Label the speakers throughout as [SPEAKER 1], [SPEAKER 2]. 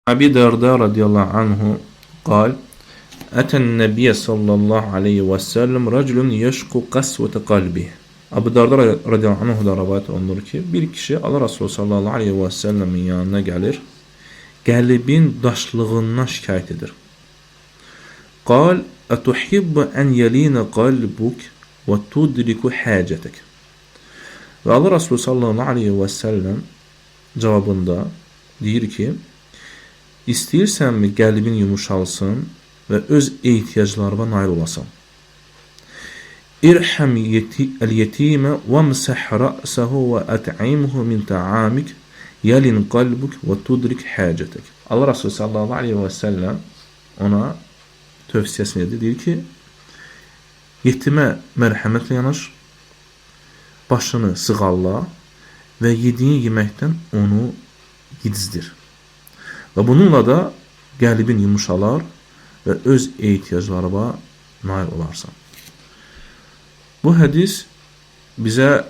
[SPEAKER 1] Abi Darda radıyallahu anhu قال أتى النبي صلى الله عليه وسلم رجل يشكو قسوة قلبه. Abu Darda radıyallahu anhu da rivayet olunur ki bir kişi Allah Resulü sallallahu aleyhi ve sellemin yanına gelir. Qəlbin daşlığından şikayet edir. قال أتحب أن يلين قلبك وتدرك حاجتك. Ve Allah Resulü sallallahu aleyhi ve sellem cevabında deyir ki, İstəyirsənmi qəlbin yumuşalsın və öz ehtiyaclarına nail olasan? İrham el-yetimə vəmsəh rə'səhu və ət'imhu min ta'amik yəlin qalbuk və tudrik həcətək. Allah Resulü sallallahu aleyhi və səlləm ona tövsiyəsini edir. Deyir ki, yetimə mərhəmətlə yanaş, başını sığalla və yediyin yeməkdən onu gizdir. Və bununla da qəlbin yumuşalar və öz ehtiyaclarına nail olarsan. Bu hədis bizə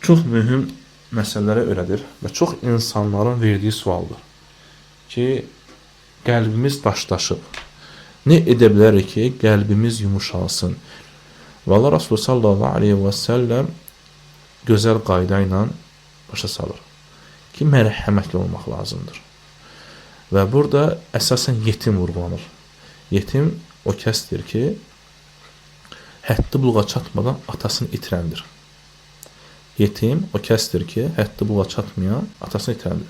[SPEAKER 1] çox mühüm məsələləri öyrədir və çox insanların verdiyi sualdır ki, qəlbimiz daşlaşıb. Nə edə bilərik ki, qəlbimiz yumuşalsın? Və Allah Resulü sallallahu aleyhi və səlləm gözəl qayda ilə başa salır ki, mərhəmətli olmaq lazımdır. Və burada əsasən yetim vurgulanır. Yetim o kəsdir ki, həddi buluğa çatmadan atasını itirəndir. Yetim o kəsdir ki, həddi buluğa çatmayan atasını itirəndir.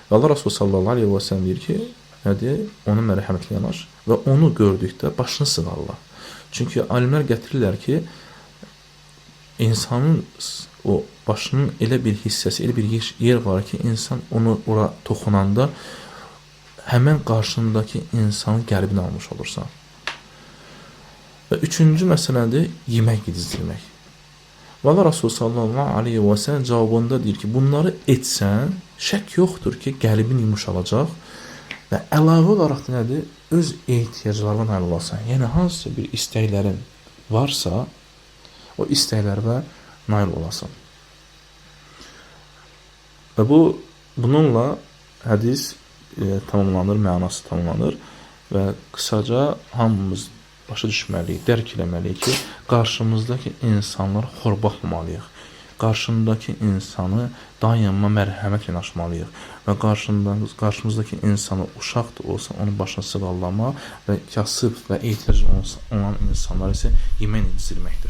[SPEAKER 1] Və Allah Resulü sallallahu aleyhi və səlləm deyir ki, nədir? Onu mərhəmətlə yanaş və onu gördükdə başını sığalla. Çünki alimlər gətirirlər ki, insanın o başının elə bir hissəsi, elə bir yer var ki, insan onu ora toxunanda həmən qarşındakı insanın qəlbini almış olursan. Və üçüncü məsələdir, yemək yedizdirmək. Və Allah Resulü sallallahu aleyhi və səlləm cavabında deyir ki, bunları etsən, şək yoxdur ki, qəlbin yumuşalacaq və əlavə olaraq da nədir? Öz ehtiyaclarına nail olasan. Yəni, hansısa bir istəklərin varsa, o istəklərə nail olasan. Və bununla hədis tamamlanır, mənası tamamlanır və qısaca hamımız başa düşməliyik, dərk eləməliyik ki, qarşımızdakı insanlar xor baxmamalıyıq. Qarşımızdakı insanı daima mərhəmət yanaşmalıyıq və qarşımızdakı insanı uşaq da olsa onun başına sığallama və kasıb və ehtiyac olan insanlar isə yemək yedizdirməkdir.